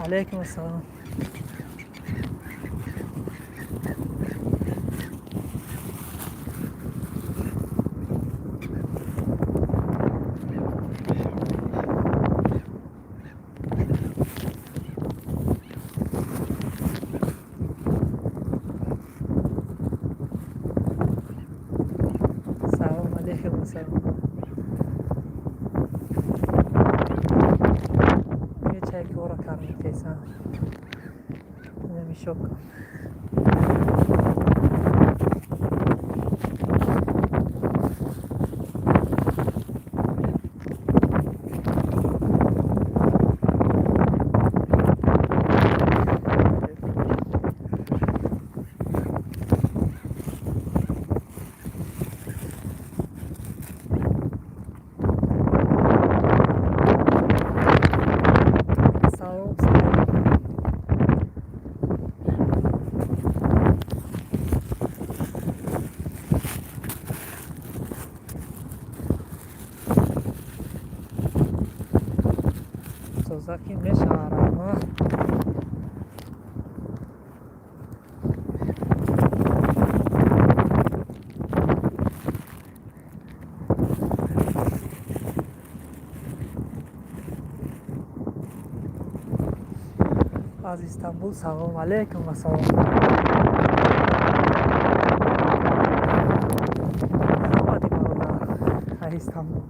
علیکم السلام. سلام علیکم السلام. یه چای که ورا کار میتیسم نمیشک. زاکی میشارم ها. از استانبول سلام علیکم و سلام. آمدی برادر استانبول.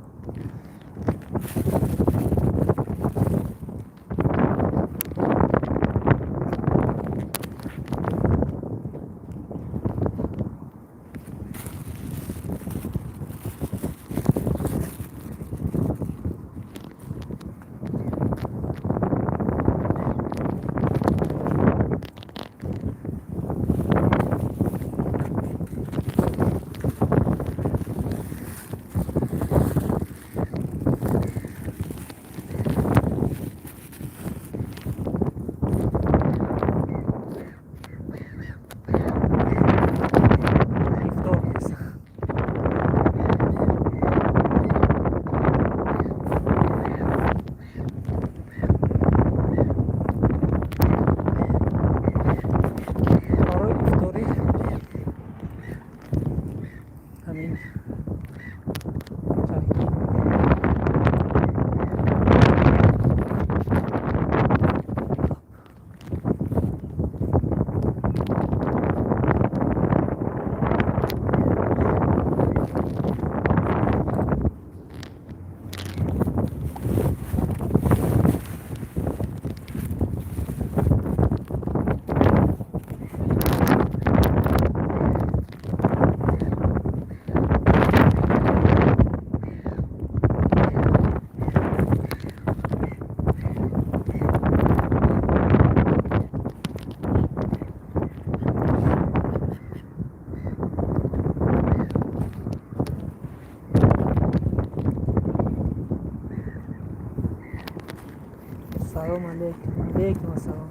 سلام علیکم. علیکم السلام.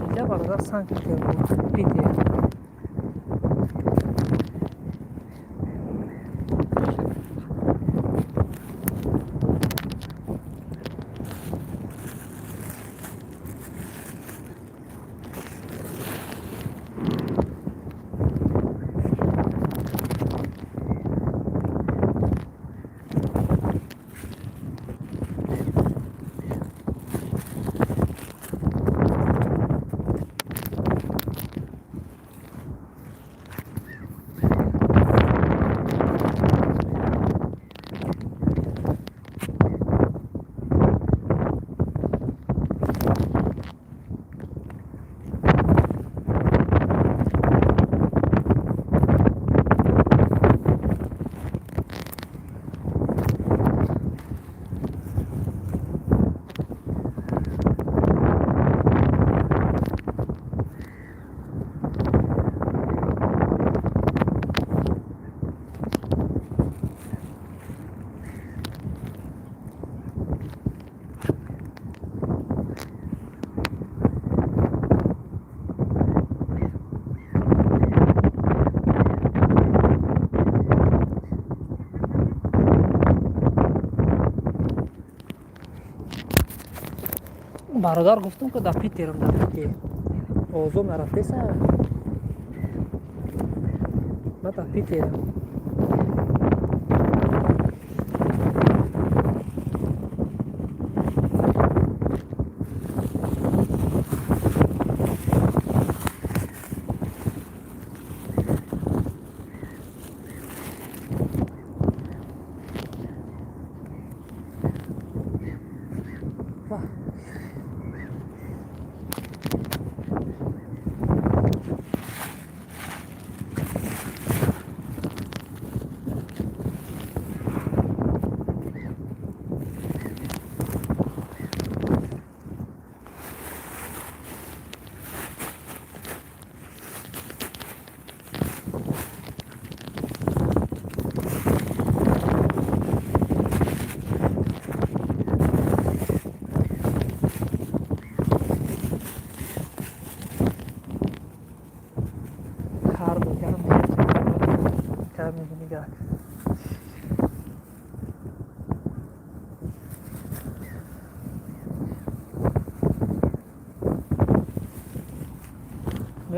اینجا برادر санкт-петербург پیته. бародар гуфтам ки дар Питерам, дар Питер озо нарафтеса ма дар Питерам.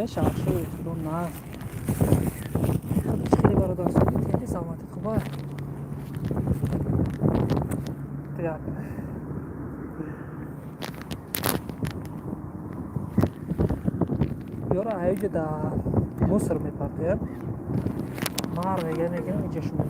мешавад шои худо на хеле бародар хеле саломати хуба так ёра айҷа да мусор мепартояд мар меган инҷа шумо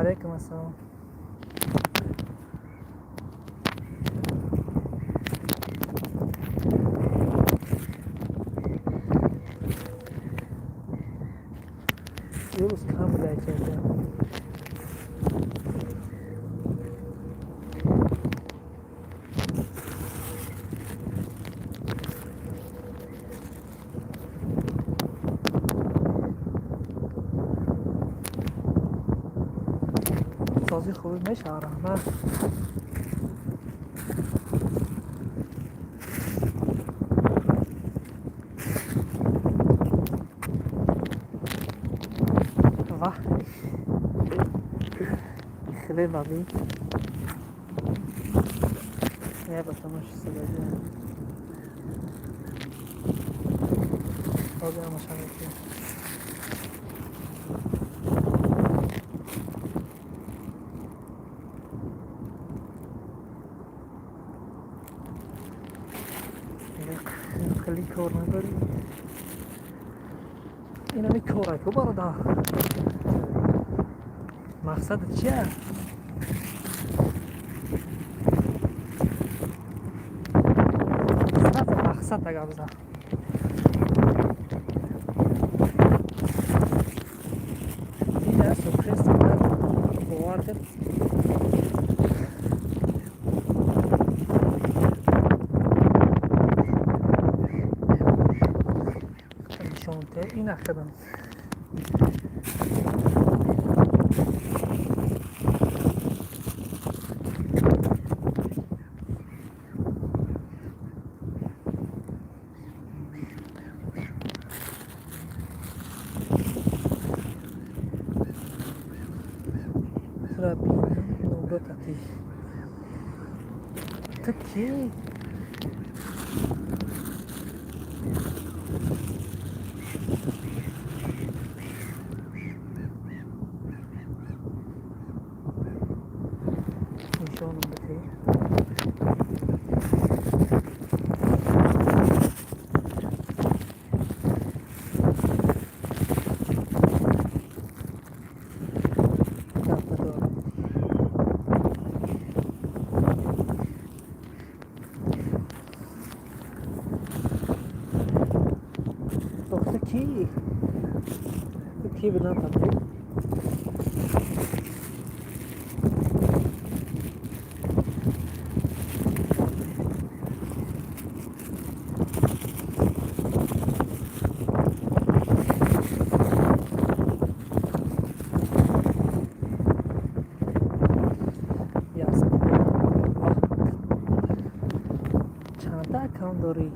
عليكم السلام. Yunus kam gerçekten. سازی خوبی میشه نه و خیلی لابی یه بطمش سبایی آگه همش همه خیلی کار نداری این همی کاره که برده مقصد چیه؟ مقصد اگه بزن این هست و کریست بوارد شونته این اخدم لابی نوبتتی تکی نشانم بده تکی بنا پتی چند اکانت داری؟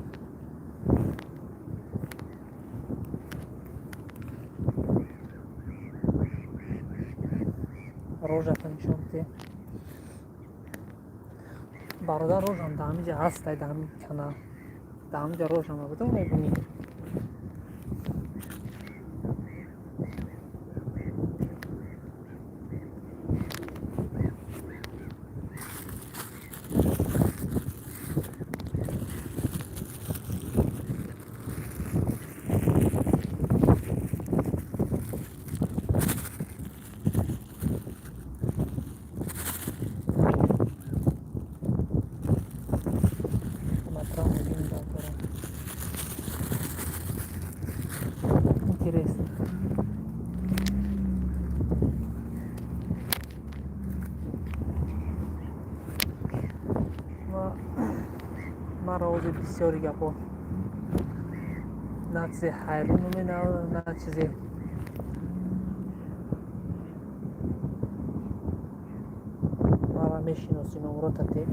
روژت نشونته برادر روژم دامیجا هسته دامی کنه دامیجا روژم بوده میبینی من روز بسیاری گپا نه چیزی حیرون نمینه نه چیزی مرا میشیناسی نمراتتی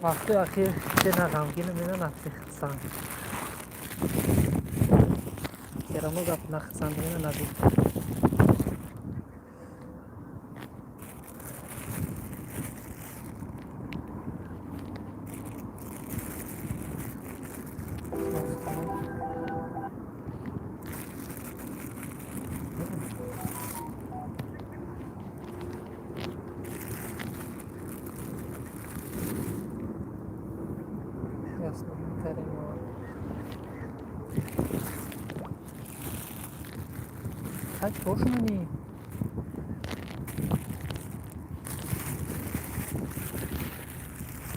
وقتی اخیر چه نه غمگین نمینه نه چیزی خسن کرمو گپ نه خسن نمینه ندید kaç boşuna niye?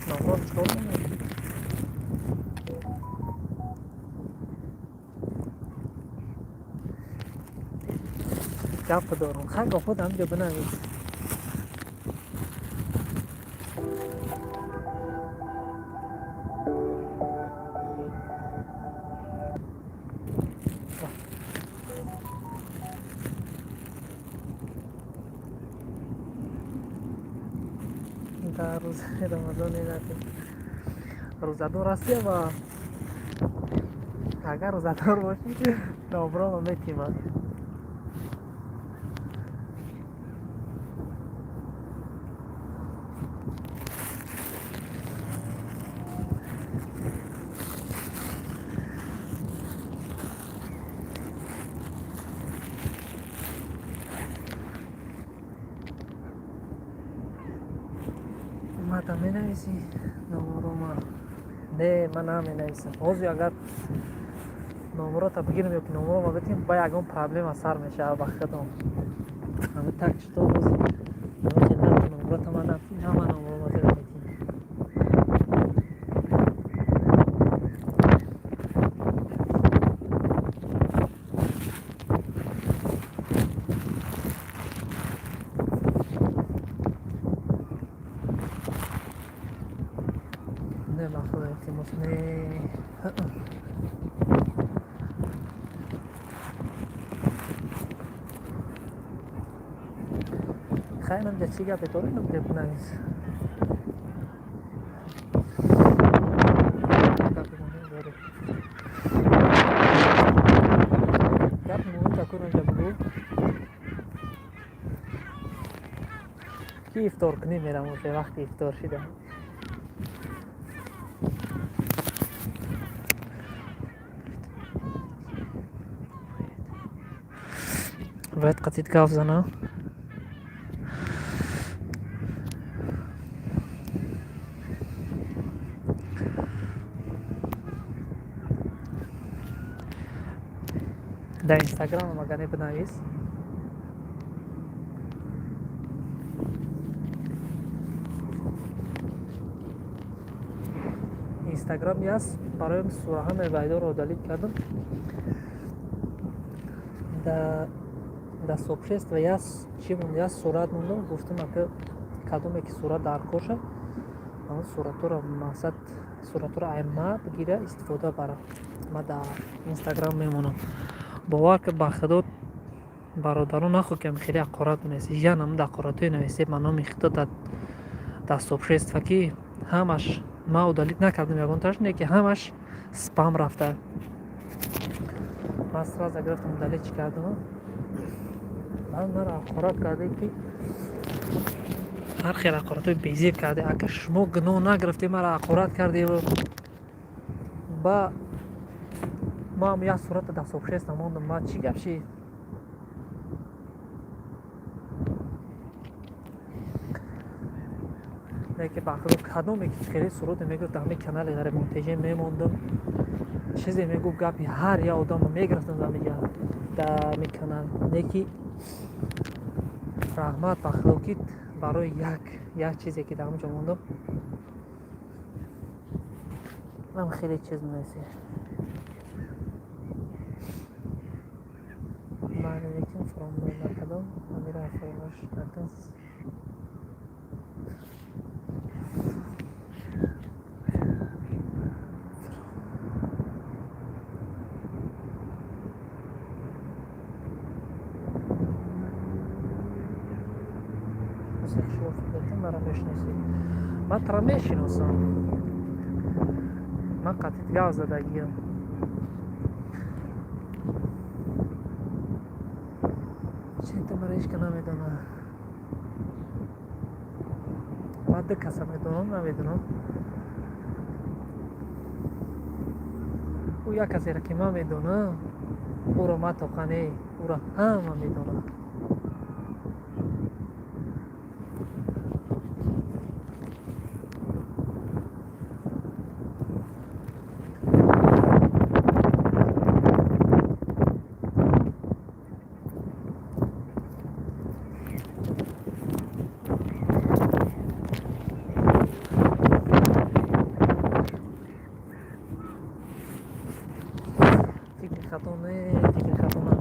Nazar çıkardın mı? Gap دارم خنگ خودم جو بنویس تا روز رمضان نرفتیم. روزادار هستی و اگر روزادار باشی نامرو هم میتیم. ما می نویسی نامرو ما نه من هم می نویسم. اوزی اگر نامرو تا بگیرم یا که نامرو ما بتیم با یکم پرابلم از سر میشه وقتم همه تک چطور اوزی نمیشه نه نامرو تا من نفتیم همه نامرو ما زیر میتیم. نه مخلوق احتیماس نه خیلی نمجا چی گفت طوری نمجا بنویس گفت مهمی تا کنم جا بگو کی افطار کنی میرم اوشه وقتی افطار شده باید قطعید گاف زنه در اینستاگرام هم اگر بنویس اینستاگرامی هست برایم سوره همه ویدیو رو دلیت کردم در سوپشست و یاس چی مونده یاس صورت موندم گفتم که کدومه که صورت در کوشه اون صورت رو مقصد صورت رو ائمه بگیره استفاده بره ما در اینستاگرام میمونم باور که با خدا برادران نخو که خیلی اقارات نیست یا نم در اقاراتوی نویسی منو میخواد در سوپشست فکی همش ما دلیت نکردم یکون تاش نه که همش سپام رفته من سراز گرفتم دلیت چی کردم من مرا اقارات کرده که هر خیلی اقاراتوی بیزی کرده اگه شما گناه نگرفتی مرا اقارات کرده و با ما هم یک صورت در سوپشست نماندم ما چی گفشی نه که بخدا کدومی که خیلی صورت میگرفت همه کانال غریبون تج میموندم چیزی میگو گپی هر یا آدم میگرفتم زمیگه در می کانال نه که رحمت بخدا برای یک چیزی که در همونجا موندم من خیلی چیز نیستی من یکم فراموش نکردم من را فراموش نکردم مرا میشناسی من ترا میشناسم من قطعیت زدگیم چند تا مرا عشق نمیدونم من ده کسا میدونم نمیدونم او یک کسی را که من میدونم او را من توقنه او را همه میدونم خطونه دیگه خطونه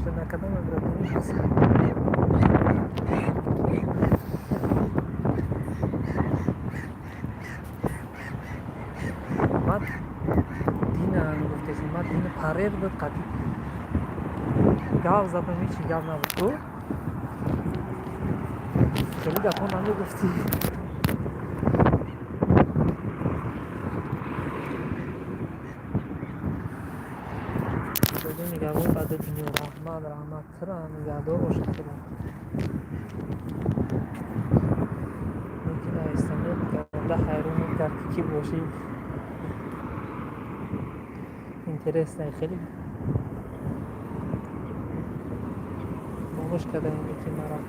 ناشته نکردم امروز نیست. من دین گفتش من دین پریر بود قدیم گاو زدم هیچی گاو نبود تو خیلی گفت من گفتی بدون نگاه بعد دنیا رحمت ترا نگهدار باشه خدا ممکنه استمرار ده حیرون در کی باشی اینترس نه خیلی ماموش کردم که مرا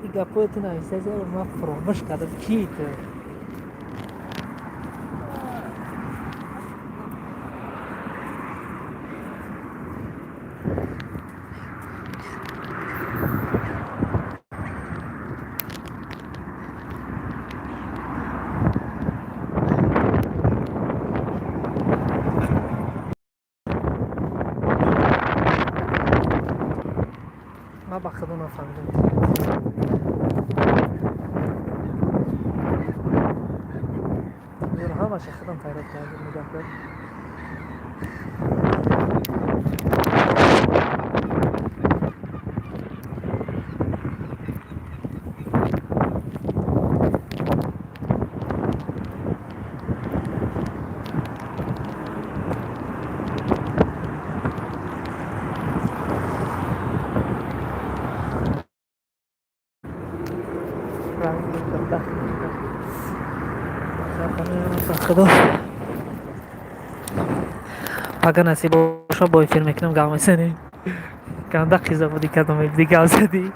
این گپوت نایسته زیاد ما فراموش کردم کی تو ما با خدا نفهمیدم دور همش خودم تایید کردم نگاه کن خدا اگر نصیب باشه با افیر میکنم گام میزنیم گنده خیزه بودی کدوم دیگه زدی